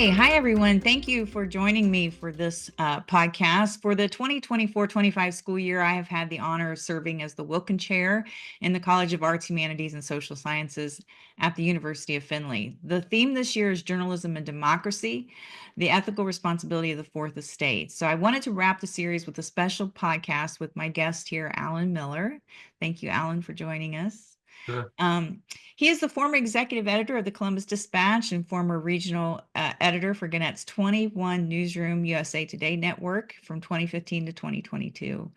Hi everyone. Thank you for joining me for this podcast. For the 2024-25 school year, I have had the honor of serving as the Wilkin Chair in the College of Arts, Humanities, and Social Sciences at the University of Findlay. The theme this year is Journalism and Democracy, the Ethical Responsibility of the Fourth Estate. So I wanted to wrap the series with a special podcast with my guest here, Alan Miller. Thank you, Alan, for joining us. Sure. He is the former executive editor of the Columbus Dispatch and former regional editor for Gannett's 21 Newsroom USA Today network from 2015 to 2022.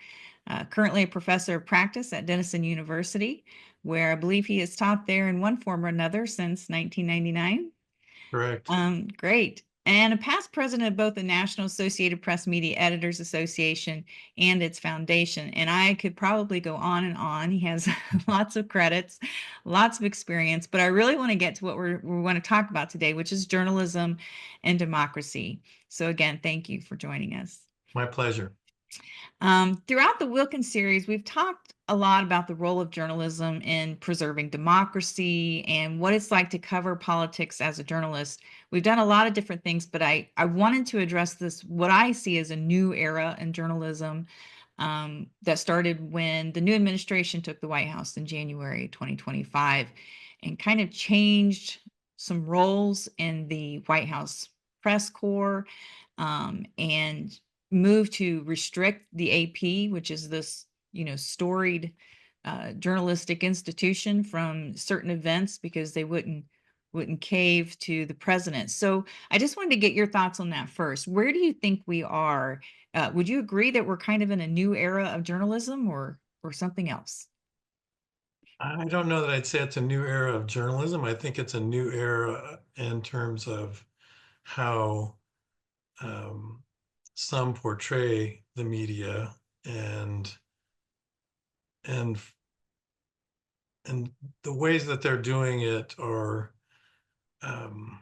Currently a professor of practice at Denison University, where I believe he has taught there in one form or another since 1999. Correct. Great. And a past president of both the National Associated Press Media Editors Association and its foundation. And I could probably go on and on. He has lots of credits, lots of experience, but I really want to get to what we want to talk about today, which is journalism and democracy. So again, thank you for joining us. My pleasure. Throughout the Wilkin series, we've talked a lot about the role of journalism in preserving democracy and what it's like to cover politics as a journalist. We've done a lot of different things, but I wanted to address this, what I see as a new era in journalism that started when the new administration took the White House in January 2025 and kind of changed some roles in the White House press corps and moved to restrict the AP, which is this, storied journalistic institution from certain events because they wouldn't cave to the president. So I just wanted to get your thoughts on that first. Where do you think we are? Would you agree that we're kind of in a new era of journalism or something else? I don't know that I'd say it's a new era of journalism. I think it's a new era in terms of how some portray the media and and and the ways that they're doing it are um,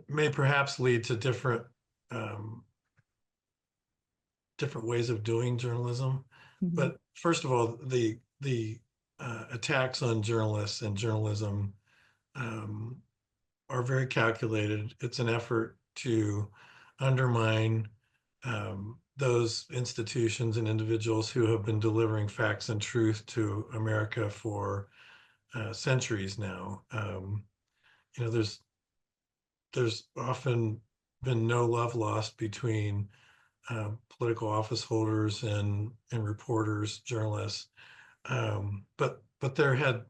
may perhaps lead to um, different ways of doing journalism. Mhm. But first of all, the attacks on journalists and journalism um, are very calculated. It's an effort to undermine those institutions and individuals who have been delivering facts and truth to America for centuries now. You know, there's often been no love lost between political office holders and reporters, journalists, but there had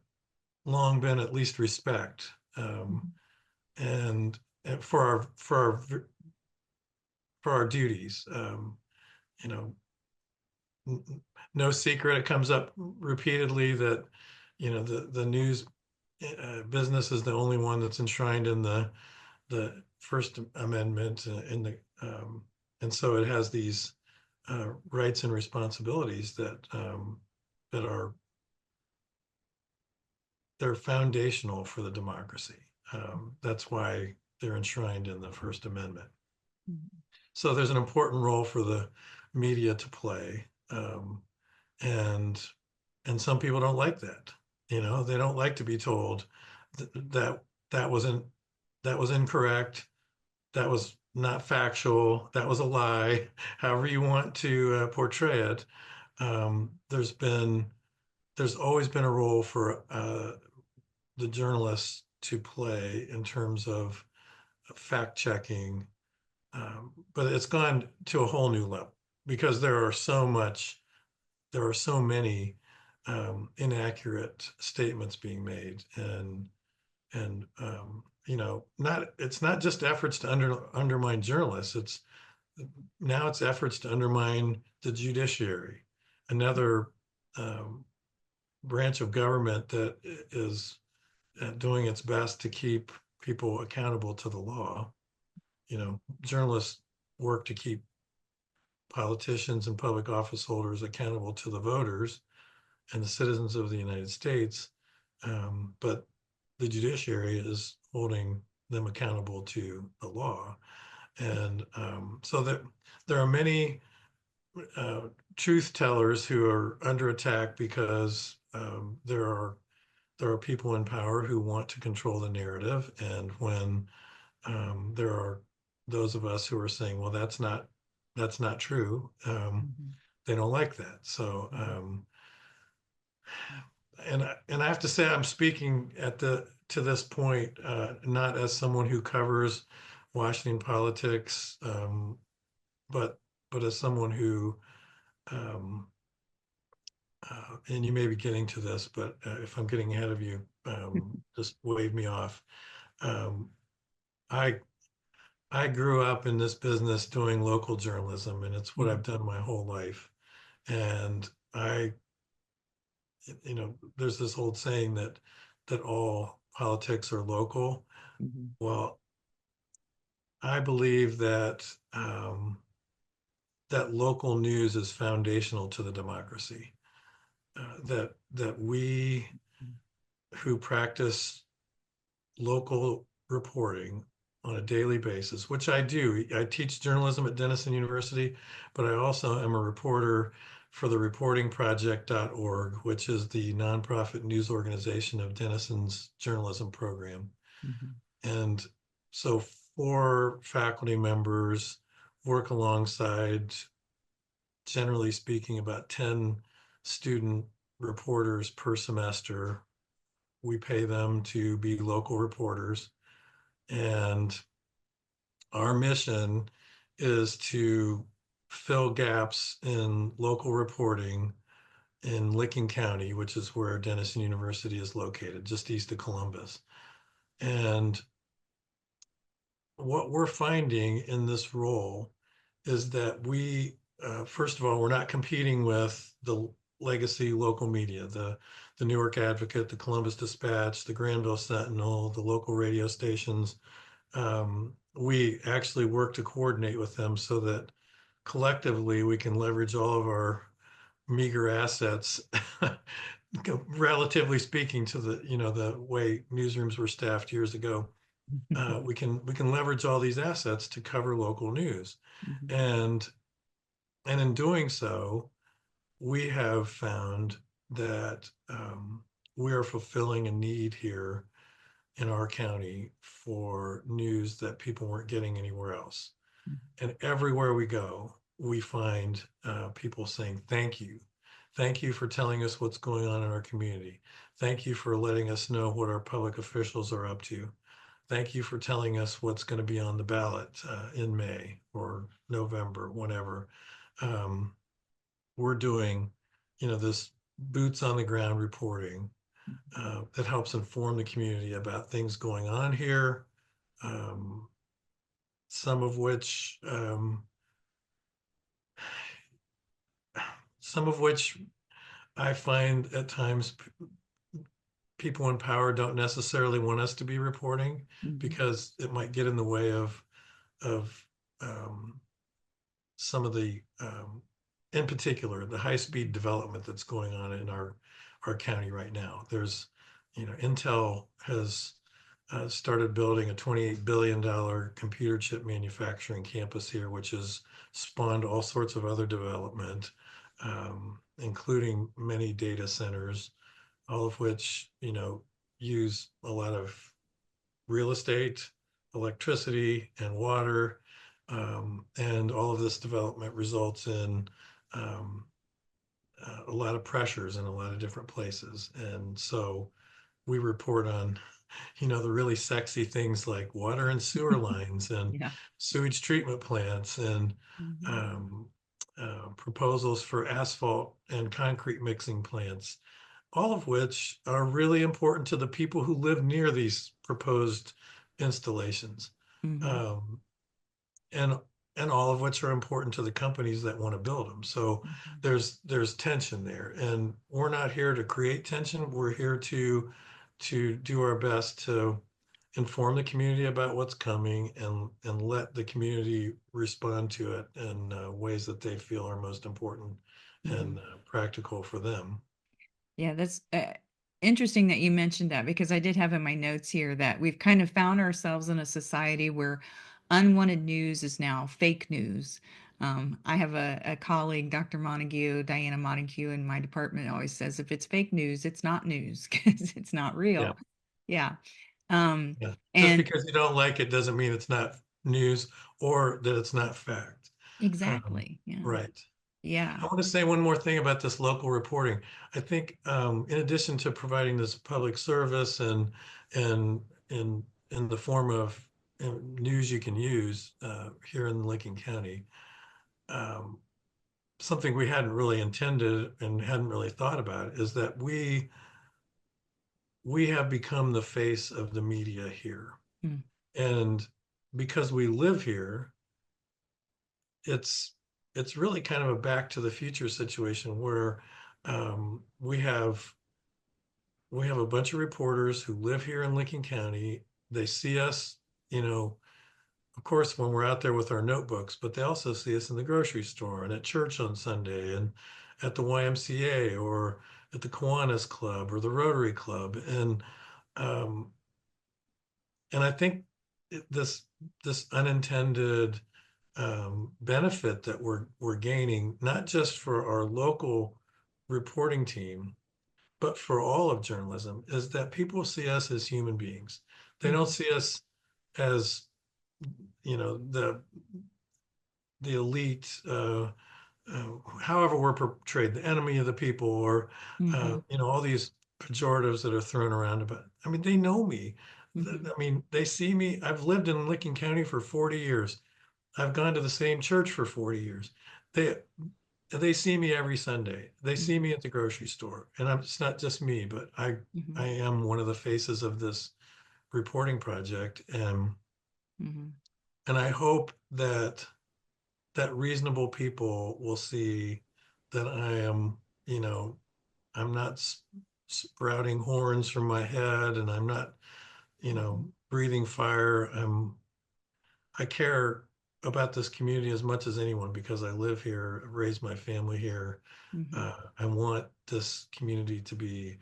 long been at least respect, and, and for our for our for our duties. You know, no secret. It comes up repeatedly that the news business is the only one that's enshrined in the First Amendment, and so it has these rights and responsibilities that are they're foundational for the democracy. That's why they're enshrined in the First Amendment. Mhm. So there's an important role for the media to play, and and some people don't like that. They don't like to be told that that wasn't that was incorrect, that was not factual, that was a lie. However you want to portray it, um, there's been there's always been a role for the journalists to play in terms of fact checking, but it's gone to a whole new level because there are so many inaccurate statements being made, and not it's not just efforts to undermine journalists. It's efforts to undermine the judiciary, another um, branch of government that is doing its best to keep people accountable to the law. Journalists work to keep politicians and public office holders accountable to the voters and the citizens of the United States, but the judiciary is holding them accountable to the law. And so there are many uh, truth tellers who are under attack because there are people in power who want to control the narrative, and when There are those of us who are saying, well, that's not true. Mhm. They don't like that. So, Mhm. and I have to say, I'm speaking to this point, not as someone who covers Washington politics, but as someone who, um, and you may be getting to this, but if I'm getting ahead of you, just wave me off. Um, I I grew up in this business doing local journalism, and it's what I've Mhm. done my whole life. And there's this old saying that all politics are local. Mhm. Well, I believe that local news is foundational to the democracy. That we who practice local reporting on a daily basis, which I do. I teach journalism at Denison University, but I also am a reporter for the reportingproject.org, which is the nonprofit news organization of Denison's journalism program. Mhm. And so 4 faculty members work alongside, generally speaking, about 10 student reporters per semester. We pay them to be local reporters. And our mission is to fill gaps in local reporting in Licking County, which is where Denison University is located, just east of Columbus. And what we're finding in this role is that first of all, we're not competing with the legacy local media, the Newark Advocate, the Columbus Dispatch, the Granville Sentinel, the local radio stations. We actually work to coordinate with them so that collectively we can leverage all of our meager assets, relatively speaking to the way newsrooms were staffed years ago. We can leverage all these assets to cover local news, Mhm. and in doing so, we have found that we are fulfilling a need here in our county for news that people weren't getting anywhere else. And everywhere we go, we find people saying, thank you. Thank you for telling us what's going on in our community. Thank you for letting us know what our public officials are up to. Thank you for telling us what's going to be on the ballot in May or November, whenever. Um, we're doing, this boots on the ground reporting that helps inform the community about things going on here, um, some of which some of which I find at times people in power don't necessarily want us to be reporting Mhm. because it might get in the way of um, some of in particular, the high speed development that's going on in our county right now. Intel has started building a $28 billion computer chip manufacturing campus here, which has spawned all sorts of other development, including many data centers, all of which, use a lot of real estate, electricity, and water. And all of this development results in um, a lot of pressures in a lot of different places. And so we report on, the really sexy things like water and sewer lines and Yeah. sewage treatment plants and Mhm. um, proposals for asphalt and concrete mixing plants, all of which are really important to the people who live near these proposed installations. Mhm. Um, and all of which are important to the companies that want to build them. So Mhm. there's tension there, and we're not here to create tension. We're here to do our best to inform the community about what's coming and let the community respond to it in ways that they feel are most important and Mhm. practical for them. Yeah, that's interesting that you mentioned that because I did have in my notes here that we've kind of found ourselves in a society where unwanted news is now fake news. I have a colleague, Dr. Montague, Diana Montague, in my department always says if it's fake news, it's not news because it's not Yeah. real. Yeah. Um, Yeah. Just and because you don't like it doesn't mean it's not news or that it's not fact. exactly. Yeah. Right. Yeah. I want to say one more thing about this local reporting. I think in addition to providing this public service and in the form of news you can use here in Lincoln County, um, something we hadn't really intended and hadn't really thought about is that we have become the face of the media here. Mm, And because we live here, it's it's really kind of a back to the future situation where we have a bunch of reporters who live here in Lincoln County. They see us, you know, of course, when we're out there with our notebooks, but they also see us in the grocery store and at church on Sunday and at the YMCA or at the Kiwanis Club or the Rotary Club. Um, and I think this unintended benefit that we're gaining, not just for our local reporting team, but for all of journalism, is that people see us as human beings. They don't mhm, see us as, the elite, however we're portrayed, the enemy of the people, or mhm, all these pejoratives that are thrown around about. I mean, they know me. mhm, I mean, they see me. I've lived in Licking County for 40 years. I've gone to the same church for 40 years. They they see me every Sunday. They see mhm, me at the grocery store, and it's not just me, but I mhm, am one of the faces of this reporting project, mhm, and I hope that reasonable people will see that you know, I'm not sprouting horns from my head, and I'm not, mhm, breathing fire. I care about this community as much as anyone because I live here, raised my family here. mhm, I want this community to be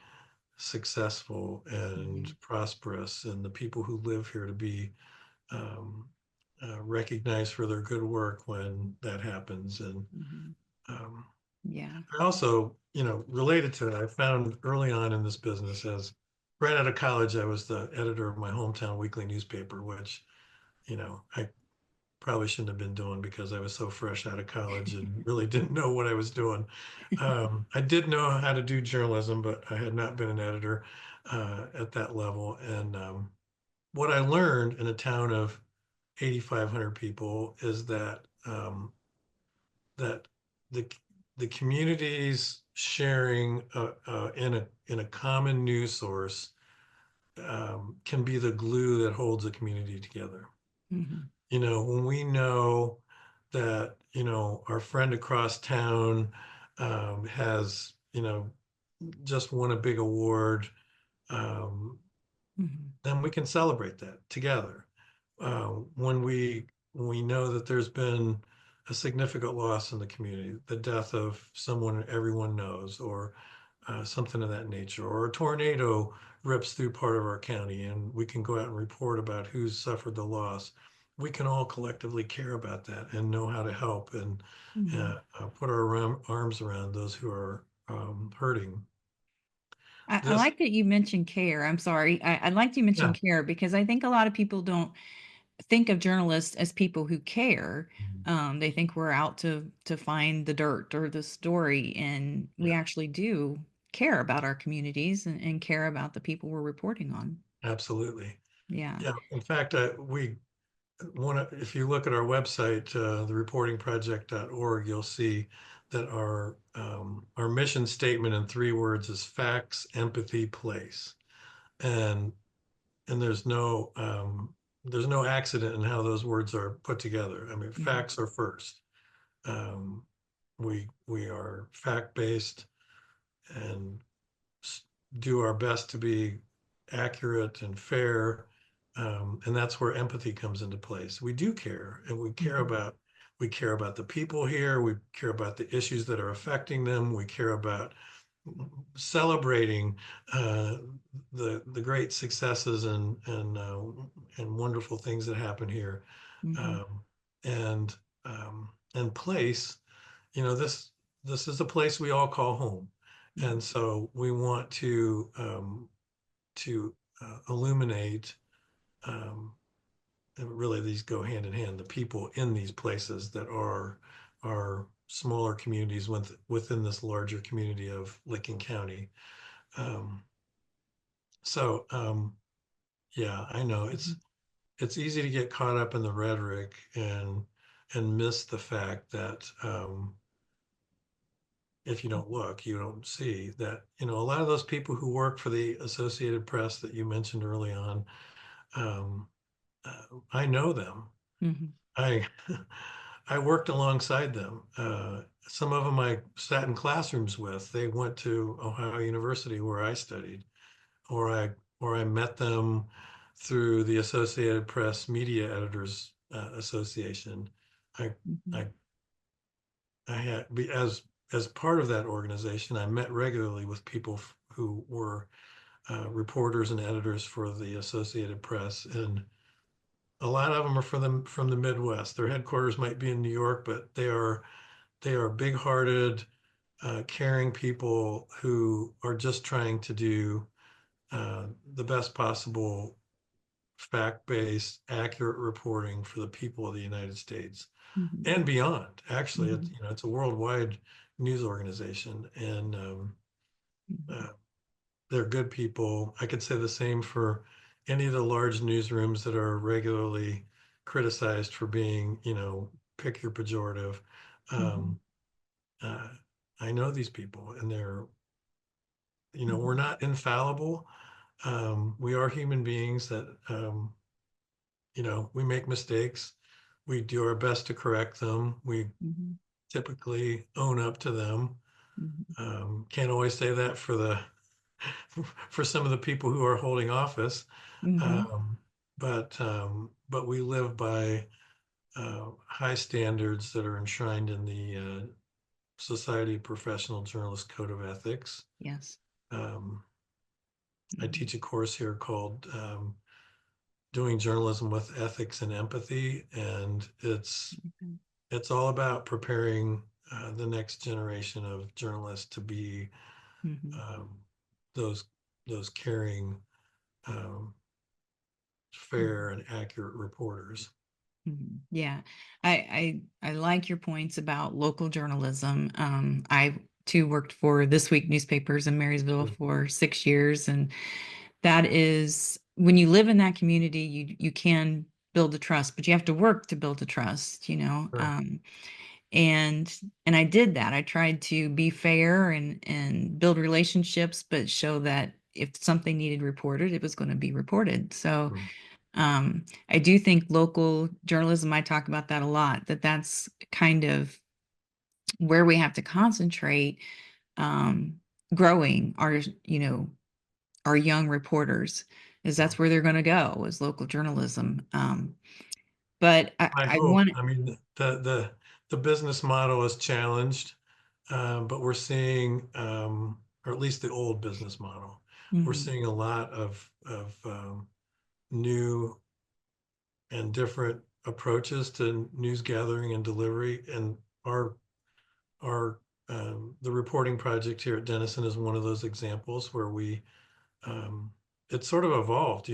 successful and mhm, prosperous, and the people who live here to be um, recognized for their good work when that happens. And mhm. um, Yeah. I also, related to it, I found early on in this business as right out of college, I was the editor of my hometown weekly newspaper, which, I probably shouldn't have been doing because I was so fresh out of college and really didn't know what I was doing. I did know how to do journalism, but I had not been an editor at that level. And what I learned in a town of 8,500 people is that the the communities sharing in a common news source can be the glue that holds a community together. Mhm, When we know that, our friend across town has, just won a big award, um, mhm, then we can celebrate that together. When we know that there's been a significant loss in the community, the death of someone everyone knows, or something of that nature, or a tornado rips through part of our county, and we can go out and report about who's suffered the loss. We can all collectively care about that and know how to help and mhm. put our arms around those who are hurting. I This, like that you mentioned care. I'm sorry. I like you yeah. mentioned care because I think a lot of people don't think of journalists as people who care. They think we're out to find the dirt or the story, and we Yeah, actually do care about our communities and care about the people we're reporting on. absolutely. Yeah. Yeah, in fact, we want to, if you look at our website, thereportingproject.org, you'll see that our mission statement in 3 words is facts, empathy, place. And and there's no accident in how those words are put together. I mean, Mhm, facts are first. Um, we are fact based and do our best to be accurate and fair. And that's where empathy comes into place. We do care, and mhm, we care about the people here. We care about the issues that are affecting them. We care about celebrating uh, the great successes and wonderful things that happen here. mhm, Um, and and place, this is a place we all call home, and mhm, so we want to illuminate. Um, and really, these go hand in hand. The people in these places that are smaller communities within this larger community of Licking County. Um, so yeah, I know Mhm. it's easy to get caught up in the rhetoric and miss the fact that if you don't look, you don't see that, a lot of those people who work for the Associated Press that you mentioned early on, um, I know them. Mhm. I I worked alongside them. Some of them I sat in classrooms with. They went to Ohio University where I studied, or I met them through the Associated Press Media Editors Association. I Mhm. I I had as part of that organization, I met regularly with people who were reporters and editors for the Associated Press, and a lot of them are from the Midwest. Their headquarters might be in New York, but they are big-hearted, caring people who are just trying to do the best possible fact-based, accurate reporting for the people of the United States Mhm. and beyond. Actually, it's Mhm. it's a worldwide news organization, and Mhm. uh, they're good people. I could say the same for any of the large newsrooms that are regularly criticized for being, pick your pejorative. Mhm. Um, uh, I know these people, and we're Mhm. not infallible. We are human beings that, we make mistakes. We do our best to correct them. We Mhm. typically own up to them. Mhm. Can't always say that for some of the people who are holding office, Mhm. um, but we live by high standards that are enshrined in the Society of Professional Journalists Code of Ethics. Yes. Um, I Mhm. teach a course here called Doing Journalism with Ethics and Empathy, and Mhm. it's all about preparing the next generation of journalists to be Mhm. um, those those caring, um, fair, Mhm. and accurate reporters. Mhm. Yeah, I like your points about local journalism. I too worked for This Week newspapers in Marysville Mm, for 6 years, and that is when you live in that community, you can build a trust, but you have to work to build a trust, sure. and I did that. I tried to be fair and build relationships, but show that if something needed reported, it was going to be reported. So Mm, I do think local journalism, I talk about that a lot, that's kind of where we have to concentrate, um, growing our young reporters, is mm. that's where they're going to go is local journalism. But I I hope. want. I mean, the business model is challenged, but we're seeing, or at least the old business model, we're Mhm. seeing a lot of new and different approaches to news gathering and delivery. And our our the reporting project here at Denison is one of those examples where um, it's sort of evolved.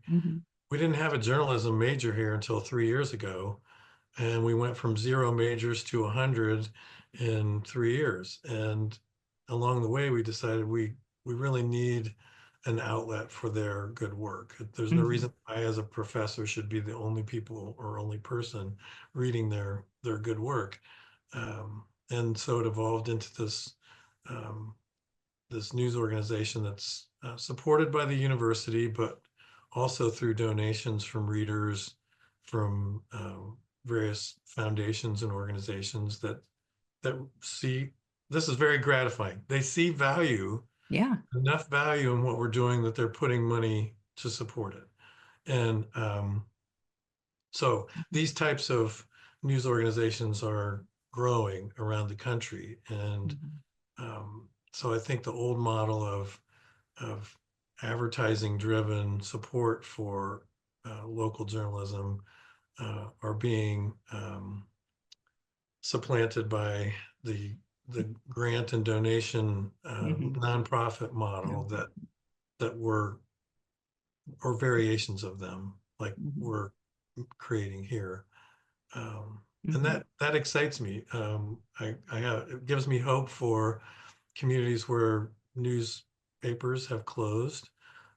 Mhm. We didn't have a journalism major here until 3 years ago, and we went from zero majors to 100 in 3 years. And along the way, we decided we really need an outlet for their good work. There's no Mhm. reason I, as a professor, should be the only people or only person reading their good work. And so it evolved into um, this news organization that's supported by the university, but also through donations from readers, from various foundations and organizations that see this is very gratifying. They see Yeah. enough value in what we're doing that they're putting money to support it. And so Mhm. these types of news organizations are growing around the country, and Mhm. so I think the old model of advertising driven support for local journalism are being supplanted by the grant and donation Mhm. nonprofit model Mhm. that we're or variations of them, like Mhm. we're creating here. And Mhm. that excites me. I have it gives me hope for communities where newspapers have closed.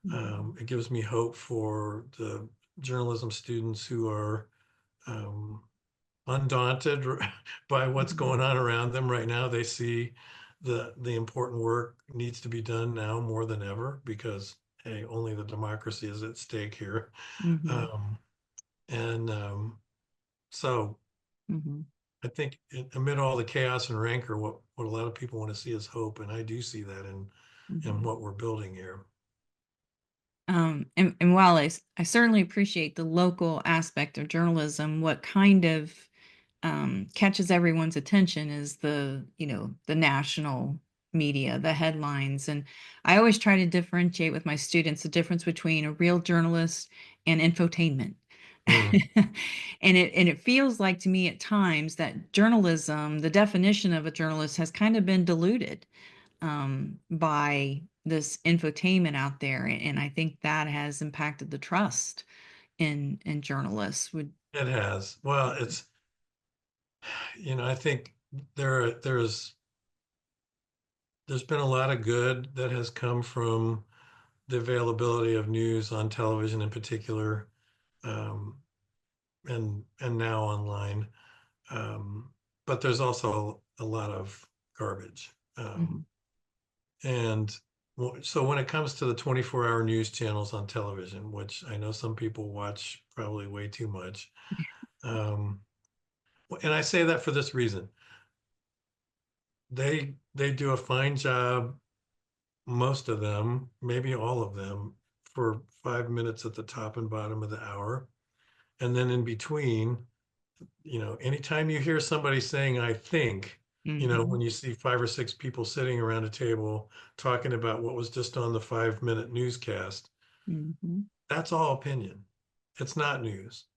Mhm. It gives me hope for the journalism students who are um, undaunted by what's Mhm. going on around them right now. They see the important work needs to be done now more than ever because hey, only the democracy is at stake here. Mhm. Um, and so Mhm. I think amid all the chaos and rancor, what a lot of people want to see is hope, and I do see that in Mhm. what we're building here. And while I certainly appreciate the local aspect of journalism, what kind of catches everyone's attention is the national media, the headlines. And I always try to differentiate with my students the difference between a real journalist and infotainment. Mm, And it feels like to me at times that journalism, the definition of a journalist has kind of been diluted by this infotainment out there, and I think that has impacted the trust in journalists. Would it has. Well, it's I think there's been a lot of good that has come from the availability of news on television in particular, um, and now online. Um, but there's also a lot of garbage. Mhm. And so when it comes to the 24-hour news channels on television, which I know some people watch probably way too much, um, and I say that for this reason. They do a fine job, most of them, maybe all of them, for 5 minutes at the top and bottom of the hour. And then in between, anytime you hear somebody saying, I think, Mhm. when you see five or six people sitting around a table talking about what was just on the 5-minute newscast, Mhm. that's all opinion. It's not news.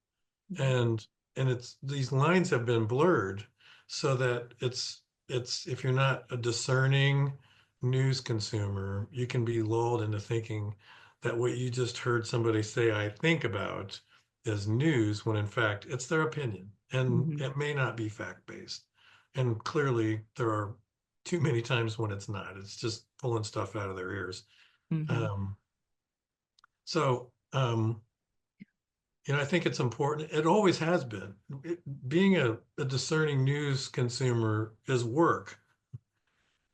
Mhm. And it's these lines have been blurred so that it's if you're not a discerning news consumer, you can be lulled into thinking that what you just heard somebody say I think about is news when in fact it's their opinion and Mhm. it may not be fact based. And clearly there are too many times when it's not. It's just pulling stuff out of their ears. Mhm. Um, so I think it's important. It always has been. Being a discerning news consumer is work.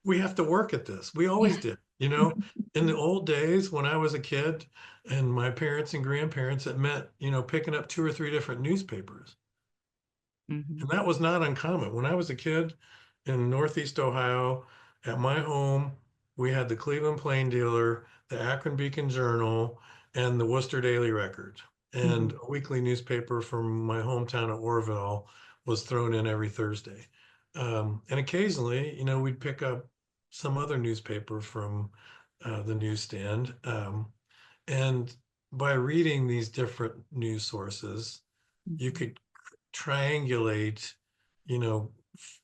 We have to work at this. We always Yeah. did. In the old days when I was a kid and my parents and grandparents, it meant, picking up two or three different newspapers. Mhm. And that was not uncommon. When I was a kid in Northeast Ohio, at my home, we had the Cleveland Plain Dealer, the Akron Beacon Journal, and the Worcester Daily Record. And Mhm. a weekly newspaper from my hometown of Orville was thrown in every Thursday. And occasionally, we'd pick up some other newspaper from the newsstand. And by reading these different news sources, you Mhm. could triangulate,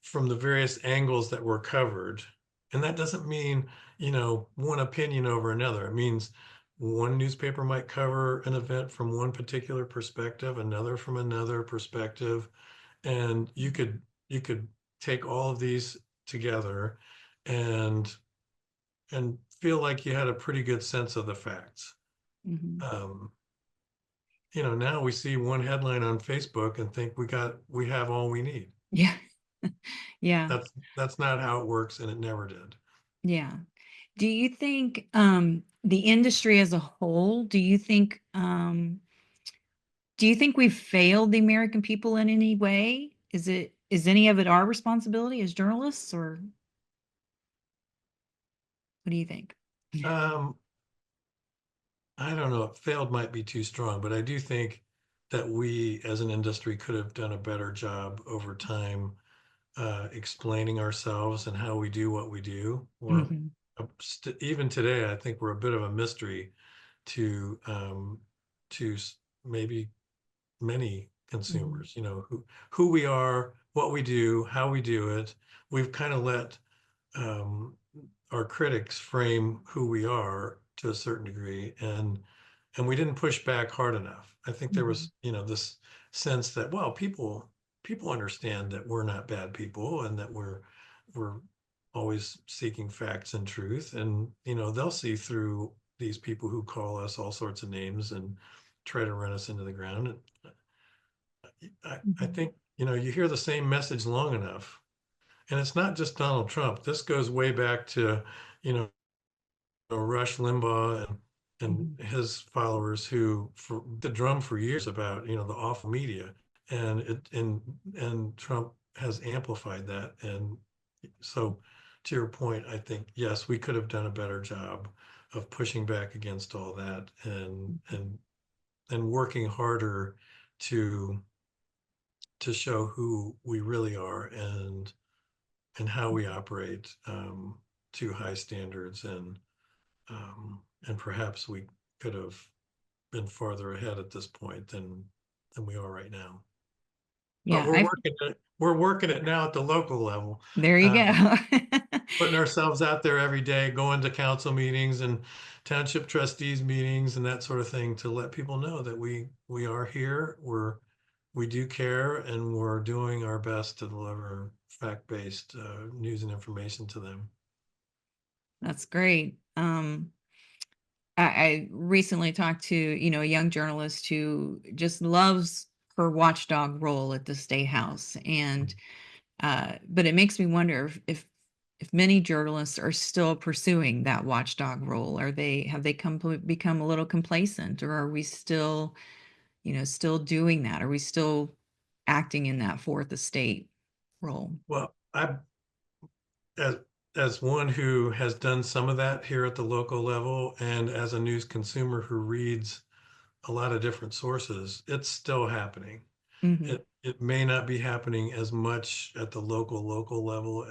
from the various angles that were covered. And that doesn't mean, one opinion over another. It means one newspaper might cover an event from one particular perspective, another from another perspective. And you could take all of these together and and feel like you had a pretty good sense of the facts. Mhm. Um, now we see one headline on Facebook and think we have all we need. Yeah. Yeah. That's not how it works, and it never did. Yeah. Do you think the industry as a whole, do you think we've failed the American people in any way? Is any of it our responsibility as journalists, or what do you think? Um, I don't know. Failed might be too strong, but I do think that we as an industry could have done a better job over time explaining ourselves and how we do what we do. Mhm. Even today, I think we're a bit of a mystery to maybe many Mhm. consumers. Who we are, what we do, how we do it. We've kind of let um, our critics frame who we are to a certain degree, and we didn't push back hard enough. I think there Mhm. was, this sense that, well, people understand that we're not bad people and that we're always seeking facts and truth, and they'll see through these people who call us all sorts of names and try to run us into the ground. And I Mhm. think you hear the same message long enough, and it's not just Donald Trump. This goes way back to you know Rush Limbaugh and Mhm. his followers who the drum for years about the awful media, and Trump has amplified that. And so, to your point, I think yes, we could have done a better job of pushing back against all that, and working harder to show who we really are, and how we operate to high standards, and perhaps we could have been farther ahead at this point than we are right now. But Yeah, I we're working it now at the local level, there you um, go. putting ourselves out there every day, going to council meetings and township trustees meetings and that sort of thing to let people know that we are here. We do care, and we're doing our best to deliver fact-based news and information to them. That's great. I recently talked to, a young journalist who just loves her watchdog role at the State House. And but it makes me wonder if many journalists are still pursuing that watchdog role. Have they become a little complacent, or are we still, still doing that? Are we still acting in that fourth estate role? Well, as as one who has done some of that here at the local level, and as a news consumer who reads a lot of different sources, it's still happening. Hmm. It may not be happening as much at the local level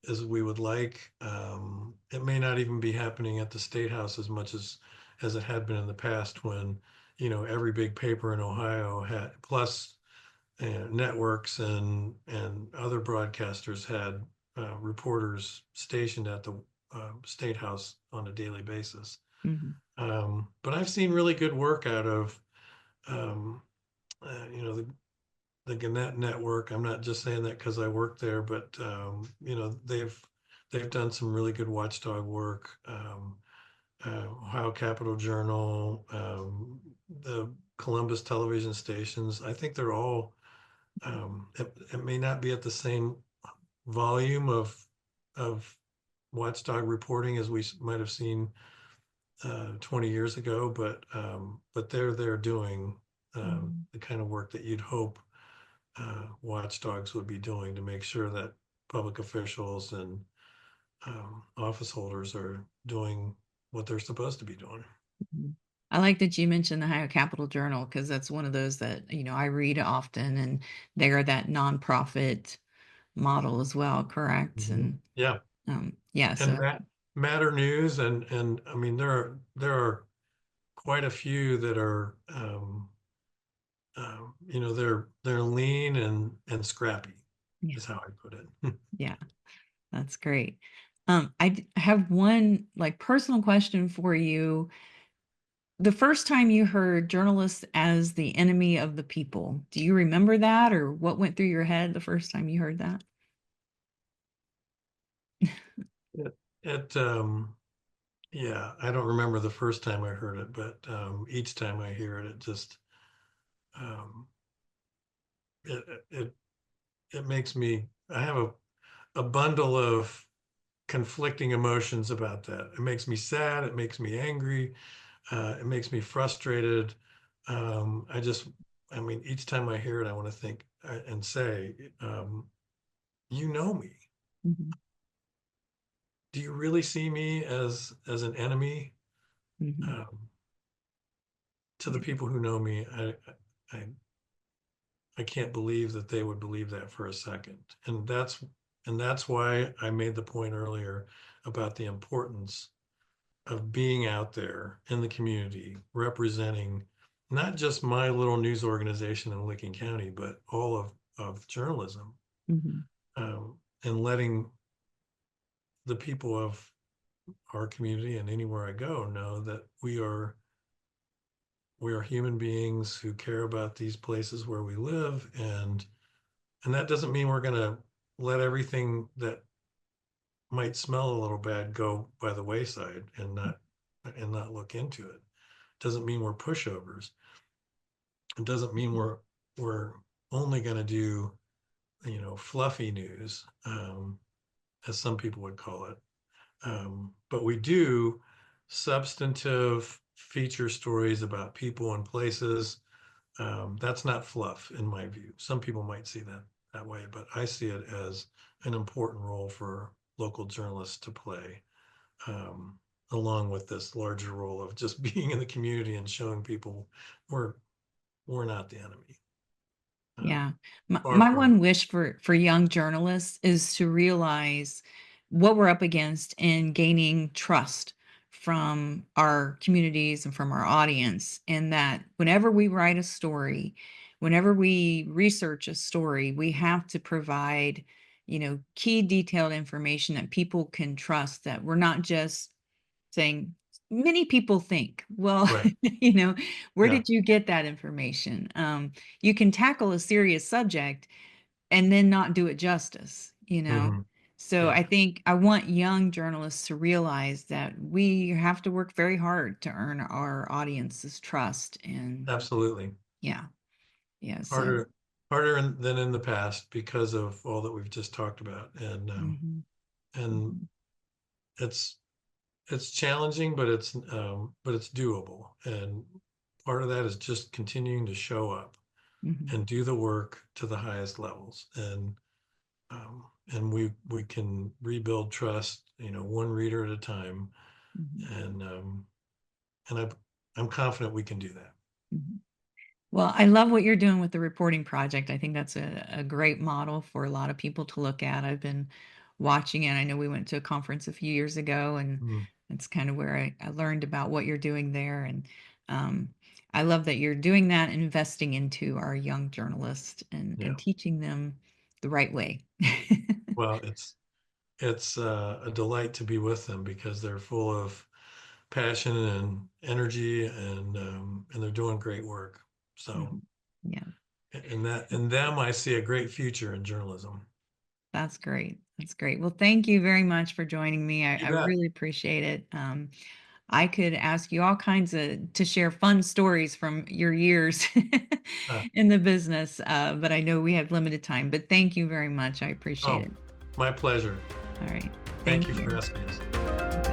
as we would like. It may not even be happening at the state house as much as it had been in the past, when every big paper in Ohio had, plus networks and other broadcasters had reporters stationed at the state house on a daily basis. Hmm. But I've seen really good work out of um, the Gannett network. I'm not just saying that because I work there, but they've done some really good watchdog work. Ohio Capital Journal, the Columbus television stations. I think they're all. It may not be at the same volume of watchdog reporting as we might have seen 20 years ago, but they're doing the kind of work that you'd hope watchdogs would be doing to make sure that public officials and office holders are doing what they're supposed to be doing. Mhm. I like that you mentioned the Ohio Capital Journal because that's one of those that, I read often, and they're that nonprofit model as well, correct? Mhm. And Yeah, yeah, and so Matter News, and I mean there are quite a few that are they're lean and scrappy, yeah, is how I put it. yeah, that's great. Have one like personal question for you. The first time you heard journalists as the enemy of the people, do you remember that, or what went through your head the first time you heard that? It yeah, I don't remember the first time I heard it, but each time I hear it, it just um, it it makes me. I have a bundle of conflicting emotions about that. It makes me sad. It makes me angry. It makes me frustrated. I just, I mean, each time I hear it, I want to think and say, you know me. Mhm. Do you really see me as an enemy? Mhm. Um, to the Yeah. people who know me, I I can't believe that they would believe that for a second. And that's why I made the point earlier about the importance of being out there in the community, representing not just my little news organization in Licking County, but all of journalism, Mhm. and letting the people of our community and anywhere I go know that we are human beings who care about these places where we live, and that doesn't mean we're going to let everything that might smell a little bad go by the wayside and not look into it. Doesn't mean we're pushovers. It doesn't mean we're only going to do, fluffy news, as some people would call it. But we do substantive feature stories about people and places. That's not fluff in my view. Some people might see that way, but I see it as an important role for local journalists to play, um, along with this larger role of just being in the community and showing people we're we're not the enemy. Yeah. Um, Far My from it. one wish for young journalists is to realize what we're up against in gaining trust from our communities and from our audience, and that whenever we write a story, whenever we research a story, we have to provide, key detailed information that people can trust, that we're not just saying, many people think, well, Right. where Yeah. did you get that information? You can tackle a serious subject and then not do it justice, you know? Hmm. So Yeah. I think I want young journalists to realize that we have to work very hard to earn our audience's trust. And Absolutely. yeah, yeah. So, Harder, than in the past because of all that we've just talked about, mhm, and mhm, it's it's challenging, but it's doable. And part of that is just continuing to show up mhm, and do the work to the highest levels, and we can rebuild trust, one reader at a time, mhm, and I'm confident we can do that. mhm. Well, I love what you're doing with the reporting project. I think that's a great model for a lot of people to look at. I've been watching it. I know we went to a conference a few years ago, and Mm, that's kind of where I learned about what you're doing there. And um, I love that you're doing that and investing into our young journalists and yeah. teaching them the right way. Well, it's a delight to be with them because they're full of passion and energy, and they're doing great work. So Mhm. Yeah, in them, I see a great future in journalism. that's great. That's great. Well, thank you very much for joining me. You I bet. really appreciate it. I could ask you all kinds of to share fun stories from your years Uh, in the business, but I know we have limited time. But thank you very much. I appreciate oh, it. my pleasure. All right. Thank Thank you for you. asking us.